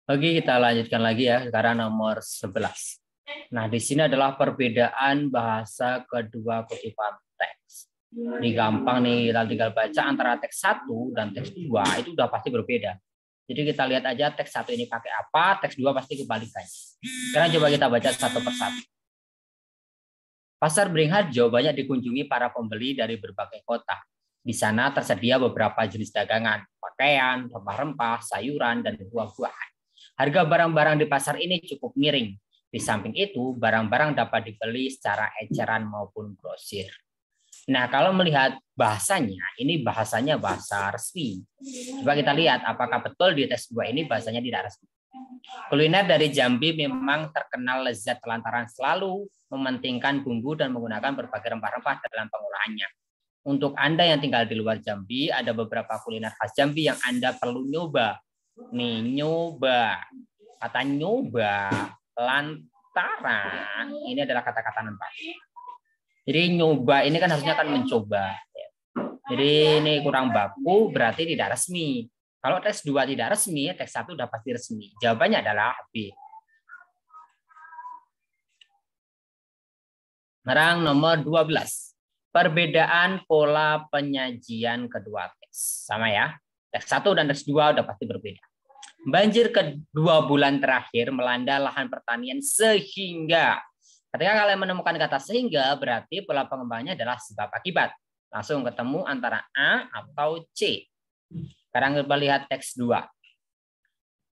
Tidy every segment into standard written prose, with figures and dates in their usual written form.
Oke, kita lanjutkan lagi ya. Sekarang nomor 11. Nah, di sini adalah perbedaan bahasa kedua kutipan teks. Ini gampang nih, kita tinggal baca antara teks 1 dan teks 2 itu udah pasti berbeda. Jadi kita lihat aja teks 1 ini pakai apa, teks 2 pasti kebalikannya. Sekarang coba kita baca satu persatu. Pasar Beringharjo banyak dikunjungi para pembeli dari berbagai kota. Di sana tersedia beberapa jenis dagangan, pakaian, rempah-rempah, sayuran, dan buah-buahan. Harga barang-barang di pasar ini cukup miring. Di samping itu, barang-barang dapat dibeli secara eceran maupun grosir. Nah, kalau melihat bahasanya, ini bahasanya bahasa resmi. Coba kita lihat apakah betul di teks 2 ini bahasanya tidak resmi. Kuliner dari Jambi memang terkenal lezat lantaran selalu mementingkan bumbu dan menggunakan berbagai rempah-rempah dalam pengolahannya. Untuk Anda yang tinggal di luar Jambi, ada beberapa kuliner khas Jambi yang Anda perlu nyoba. Nih, nyoba. Kata nyoba, lantaran, ini adalah kata-kata nempat. Jadi nyoba ini kan harusnya kan mencoba. Jadi ini kurang baku, berarti tidak resmi. Kalau teks 2 tidak resmi, teks 1 sudah pasti resmi. Jawabannya adalah B. Sekarang nomor 12. Perbedaan pola penyajian kedua teks. Sama ya. Teks 1 dan teks 2 sudah pasti berbeda. Banjir kedua bulan terakhir melanda lahan pertanian sehingga. Ketika kalian menemukan kata sehingga, berarti pola pengembangannya adalah sebab akibat. Langsung ketemu antara A atau C. Sekarang kita lihat teks 2.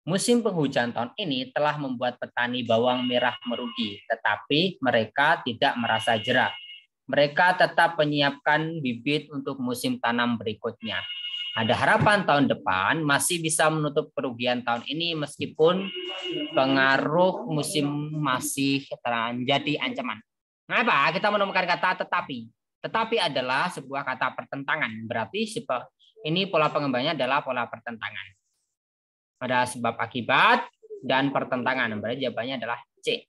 Musim penghujan tahun ini telah membuat petani bawang merah merugi, tetapi mereka tidak merasa jera. Mereka tetap menyiapkan bibit untuk musim tanam berikutnya. Ada harapan tahun depan masih bisa menutup kerugian tahun ini meskipun pengaruh musim masih menjadi ancaman. Kenapa? Kita menemukan kata tetapi. Tetapi adalah sebuah kata pertentangan. Berarti ini pola pengembangannya adalah pola pertentangan. Ada sebab akibat dan pertentangan. Berarti jawabannya adalah C.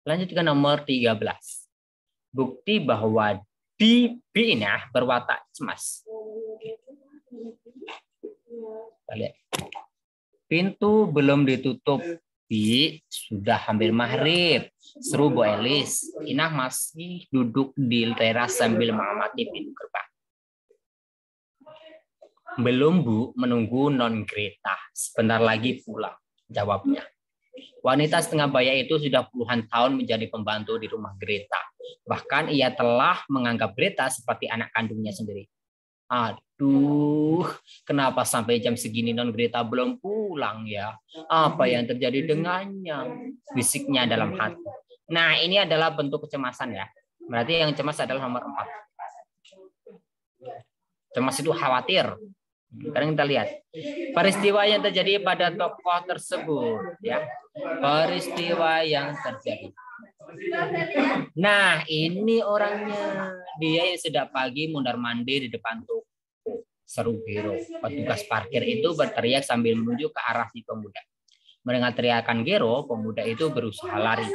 Lanjut ke nomor 13. Bukti bahwa di Bina berwatak cemas. Kita lihat. Pintu belum ditutup. Bi, sudah hampir maghrib. Seru Bu Elis. Inah masih duduk di teras sambil mengamati pintu gerbang. Belum Bu, menunggu Non Greta. Sebentar lagi pulang. Jawabnya. Wanita setengah baya itu sudah puluhan tahun menjadi pembantu di rumah Greta. Bahkan ia telah menganggap Greta seperti anak kandungnya sendiri. Aduh, kenapa sampai jam segini Non Greta belum pulang ya? Apa yang terjadi dengannya? Bisiknya dalam hati. Nah, ini adalah bentuk kecemasan ya. Berarti yang cemas adalah nomor 4. Cemas itu khawatir. Sekarang kita lihat peristiwa yang terjadi pada tokoh tersebut, ya. Peristiwa yang terjadi. Nah, ini orangnya. Dia yang sejak pagi mundar-mandir di depan toko. Seru Gero. Petugas parkir itu berteriak sambil menuju ke arah si pemuda. Mendengar teriakan Gero, pemuda itu berusaha lari.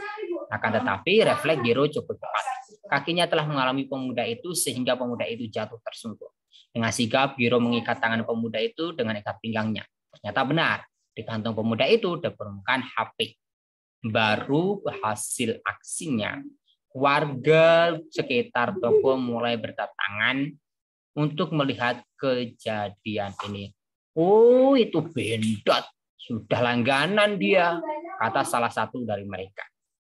Akan tetapi refleks Gero cukup cepat. Kakinya telah mengalami pemuda itu sehingga pemuda itu jatuh tersungkur. Dengan sigap, Gero mengikat tangan pemuda itu dengan ikat pinggangnya. Ternyata benar, di kantong pemuda itu ditemukan HP. Baru hasil aksinya, warga sekitar toko mulai berdatangan untuk melihat kejadian ini. Oh, itu Bendot. Sudah langganan dia, kata salah satu dari mereka.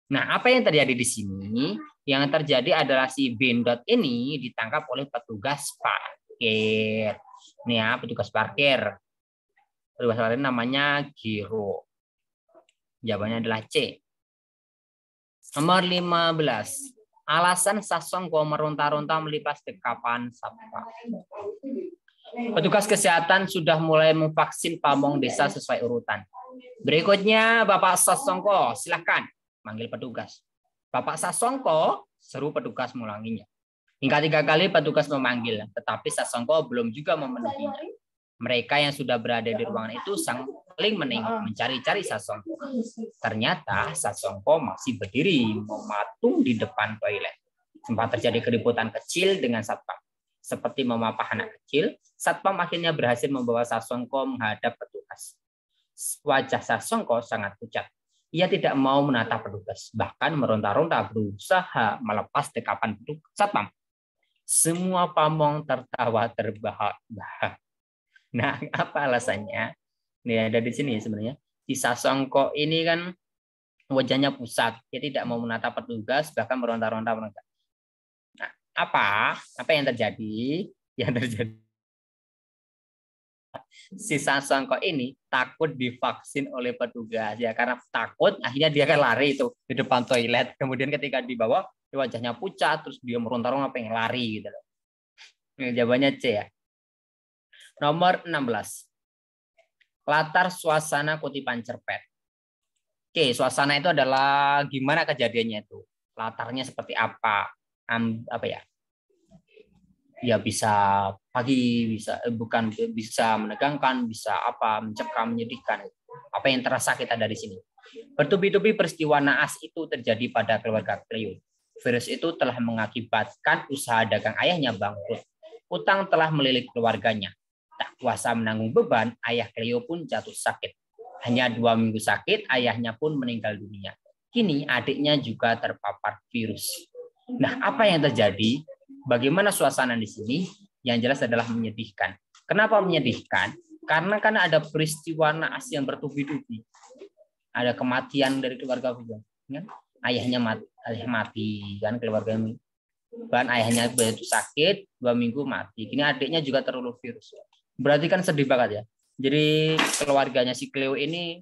Nah, apa yang terjadi di sini? Yang terjadi adalah si Bendot ini ditangkap oleh petugas parkir. Ini ya, petugas parkir. Petugas parkir namanya Giro. Jawabannya adalah C. Nomor 15. Alasan Sasongko meronta-ronta melipas dekapan satpam. Petugas kesehatan sudah mulai memvaksin pamong desa sesuai urutan. Berikutnya Bapak Sasongko, silakan manggil petugas. Bapak Sasongko, seru petugas mengulanginya. Hingga 3 kali petugas memanggil, tetapi Sasongko belum juga memenuhinya. Mereka yang sudah berada di ruangan itu saling menengok mencari-cari Sasongko. Ternyata Sasongko masih berdiri mematung di depan toilet. Sempat terjadi keributan kecil dengan satpam. Seperti memapah anak kecil, Satpam akhirnya berhasil membawa Sasongko menghadap petugas. Wajah Sasongko sangat pucat. Ia tidak mau menatap petugas, bahkan meronta-ronta berusaha melepas dekapan petugas Satpam. Semua pamong tertawa terbahak-bahak. Nah, apa alasannya? Ini ada di sini sebenarnya. Si Sasongko ini kan wajahnya pusat, dia tidak mau menatap petugas, bahkan meronta-ronta. Nah, apa yang terjadi? Yang terjadi, si Sasongko ini takut divaksin oleh petugas, ya karena takut akhirnya dia kan lari itu di depan toilet. Kemudian ketika dibawa, wajahnya pucat, terus dia meronta-ronta pengen lari gitu loh. Jawabannya C ya. Nomor 16. Latar suasana kutipan cerpen. Oke, suasana itu adalah gimana kejadiannya itu. Latarnya seperti apa? Apa ya? Ya bisa pagi, bukan bisa menegangkan, bisa apa, mencekam, menyedihkan. Apa yang terasa kita dari sini. Bertubi-tubi peristiwa naas itu terjadi pada keluarga Cleo. Virus itu telah mengakibatkan usaha dagang ayahnya bangkrut. Utang telah melilit keluarganya. Tak kuasa menanggung beban, ayah Cleo pun jatuh sakit. Hanya 2 minggu sakit, ayahnya pun meninggal dunia. Kini adiknya juga terpapar virus. Nah, apa yang terjadi? Bagaimana suasana di sini? Yang jelas adalah menyedihkan. Kenapa menyedihkan? Karena kan ada peristiwa naas yang bertubi-tubi. Ada kematian dari keluarga Vivian. Kan? Ayah mati, kan keluarga ini. Bahkan ayahnya begitu sakit, 2 minggu mati. Kini adiknya juga terlalu virus. Berarti kan sedih banget ya. Jadi keluarganya si Cleo ini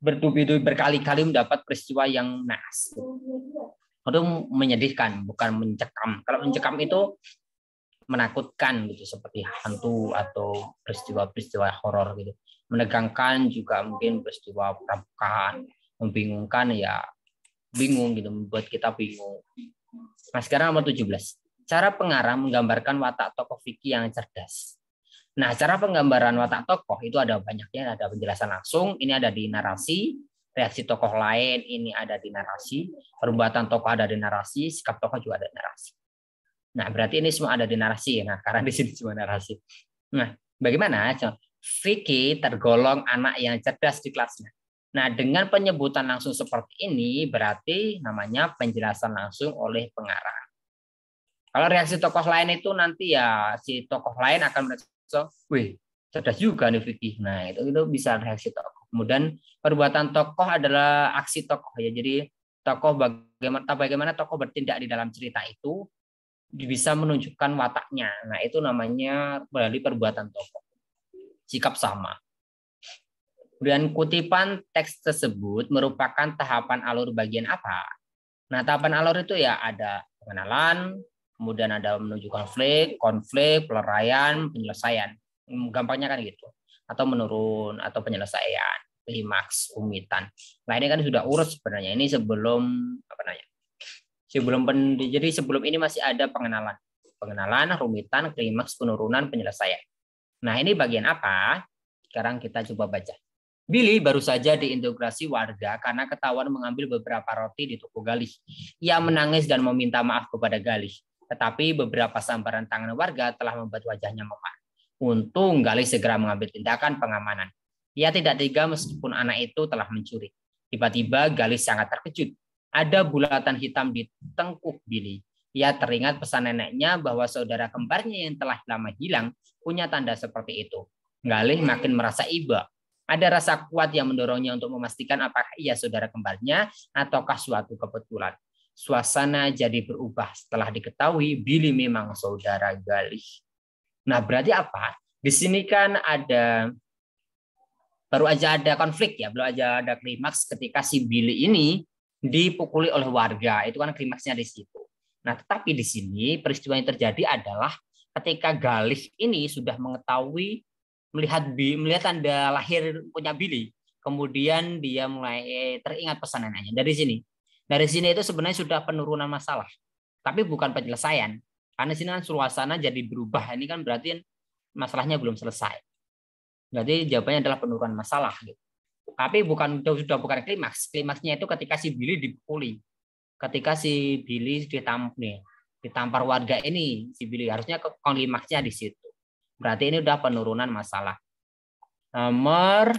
bertubi-tubi berkali-kali mendapat peristiwa yang naas. Itu menyedihkan, bukan mencekam. Kalau mencekam itu menakutkan gitu, seperti hantu atau peristiwa-peristiwa horor gitu. Menegangkan juga mungkin peristiwa perampokan, membingungkan ya bingung gitu, membuat kita bingung. Nah, sekarang nomor 17. Cara pengarang menggambarkan watak tokoh fikih yang cerdas. Nah, cara penggambaran watak tokoh itu ada banyaknya, ada penjelasan langsung, ini ada di narasi, reaksi tokoh lain ini ada di narasi, perbuatan tokoh ada di narasi, sikap tokoh juga ada di narasi. Nah, berarti ini semua ada di narasi. Nah, karena di sini semua narasi. Nah, bagaimana? Vicky tergolong anak yang cerdas di kelasnya. Nah, dengan penyebutan langsung seperti ini, berarti namanya penjelasan langsung oleh pengarang. Kalau reaksi tokoh lain itu nanti ya si tokoh lain akan merasa, wih, cerdas juga nih Vicky. Nah, itu bisa reaksi tokoh. Kemudian perbuatan tokoh adalah aksi tokoh ya. Jadi tokoh bagaimana tokoh bertindak di dalam cerita itu bisa menunjukkan wataknya. Nah, itu namanya melalui perbuatan tokoh. Sikap sama. Kemudian kutipan teks tersebut merupakan tahapan alur bagian apa? Nah, tahapan alur itu ya ada pengenalan, kemudian ada menuju konflik, peluraian, penyelesaian. Gampangnya kan gitu. Atau menurun, atau penyelesaian, klimaks, kumitan. Nah, ini kan sudah urus sebenarnya. Ini sebelum apa namanya? Jadi sebelum ini masih ada pengenalan, rumitan, klimaks, penurunan, penyelesaian. Nah, ini bagian apa? Sekarang kita coba baca. Billy baru saja diintegrasi warga karena ketahuan mengambil beberapa roti di toko Galih. Ia menangis dan meminta maaf kepada Galih. Tetapi beberapa sambaran tangan warga telah membuat wajahnya memar. Untung Galih segera mengambil tindakan pengamanan. Ia tidak tega meskipun anak itu telah mencuri. Tiba-tiba Galih sangat terkejut. Ada bulatan hitam di tengkuk Billy. Ia teringat pesan neneknya bahwa saudara kembarnya yang telah lama hilang punya tanda seperti itu. Galih makin merasa iba. Ada rasa kuat yang mendorongnya untuk memastikan apakah ia saudara kembarnya ataukah suatu kebetulan. Suasana jadi berubah setelah diketahui Billy memang saudara Galih. Nah, berarti apa? Di sini kan baru aja ada konflik ya, baru aja ada klimaks ketika si Billy ini dipukuli oleh warga. Itu kan klimaksnya di situ. Nah, tetapi di sini peristiwa yang terjadi adalah ketika Galih ini sudah mengetahui melihat tanda lahir punya Billy, kemudian dia mulai teringat pesan neneknya. Dari sini itu sebenarnya sudah penurunan masalah, tapi bukan penyelesaian. Karena sini kan suasana jadi berubah. Ini kan berarti masalahnya belum selesai. Berarti jawabannya adalah penurunan masalah. Gitu. Tapi sudah bukan klimaks. Klimaksnya itu ketika si Billy dipukuli, ketika si Billy ditampuk nih. ditampar warga ini si Billy. Harusnya klimaksnya di situ. Berarti ini udah penurunan masalah. Nomor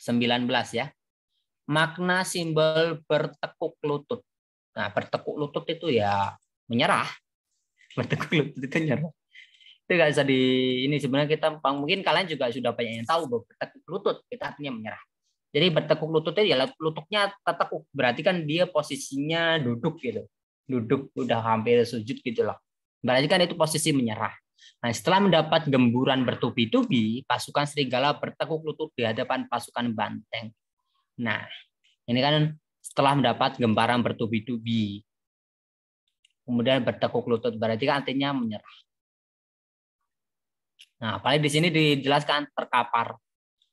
19 ya. Makna simbol bertekuk lutut. Nah, bertekuk lutut itu ya menyerah. Bertekuk lutut itu menyerah. Itu nggak bisa ini sebenarnya kita mungkin kalian juga sudah banyak yang tahu bahwa bertekuk lutut itu artinya menyerah. Jadi bertekuk lutut itu ya lututnya tertekuk. Berarti kan dia posisinya duduk gitu. Duduk udah hampir sujud gitu loh. Berarti kan itu posisi menyerah. Nah, setelah mendapat gemburan bertubi-tubi, pasukan serigala bertekuk lutut di hadapan pasukan banteng. Nah, ini kan setelah mendapat gembaran bertubi-tubi, kemudian bertekuk lutut, berarti kan artinya menyerah. Nah, paling di sini dijelaskan terkapar.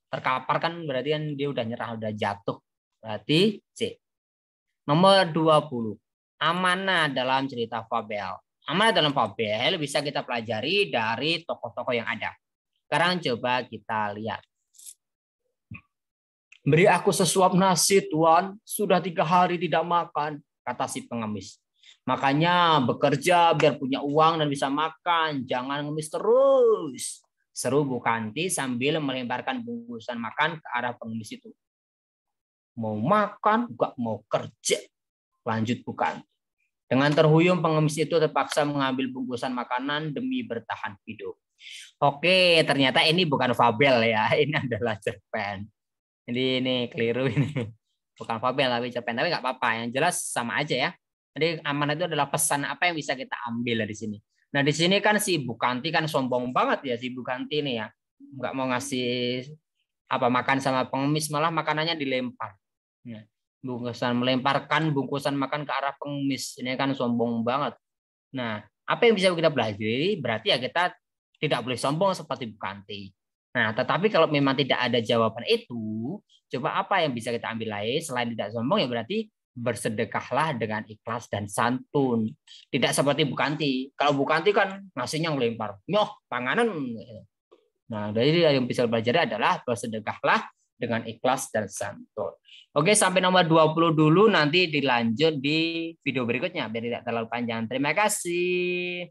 Terkapar kan berarti kan dia udah nyerah, udah jatuh. Berarti C. Nomor 20. Amanah dalam cerita fabel. Amanah dalam fabel bisa kita pelajari dari tokoh-tokoh yang ada. Sekarang coba kita lihat. Beri aku sesuap nasi, Tuan. Sudah 3 hari tidak makan, kata si pengemis. Makanya bekerja biar punya uang dan bisa makan. Jangan ngemis terus. Seru Bu Kanti sambil melemparkan bungkusan makan ke arah pengemis itu. Mau makan, gak mau kerja. Lanjut Bu Kanti. Dengan terhuyung, pengemis itu terpaksa mengambil bungkusan makanan demi bertahan hidup. Oke, ternyata ini bukan fabel ya. Ini adalah cerpen. Jadi ini keliru ini. Bukan fabel tapi cerpen. Tapi nggak apa-apa. Yang jelas sama aja ya. Jadi amanah itu adalah pesan apa yang bisa kita ambil dari sini. Nah di sini kan si Bu Kanti kan sombong banget ya si Bu Kanti ini ya. Nggak mau ngasih apa makan sama pengemis, malah makanannya dilempar. Nah, melemparkan bungkusan makan ke arah pengemis. Ini kan sombong banget. Nah, apa yang bisa kita pelajari? Berarti ya kita tidak boleh sombong seperti Bu Kanti. Nah, tetapi kalau memang tidak ada jawaban itu, coba apa yang bisa kita ambil lain selain tidak sombong ya berarti bersedekahlah dengan ikhlas dan santun. Tidak seperti Bu Kanti. Kalau Bu Kanti kan ngasihnya ngelempar. Nyoh, panganan. Nah, jadi yang bisa pelajari adalah bersedekahlah dengan ikhlas dan santun. Oke, sampai nomor 20 dulu, nanti dilanjut di video berikutnya biar tidak terlalu panjang. Terima kasih.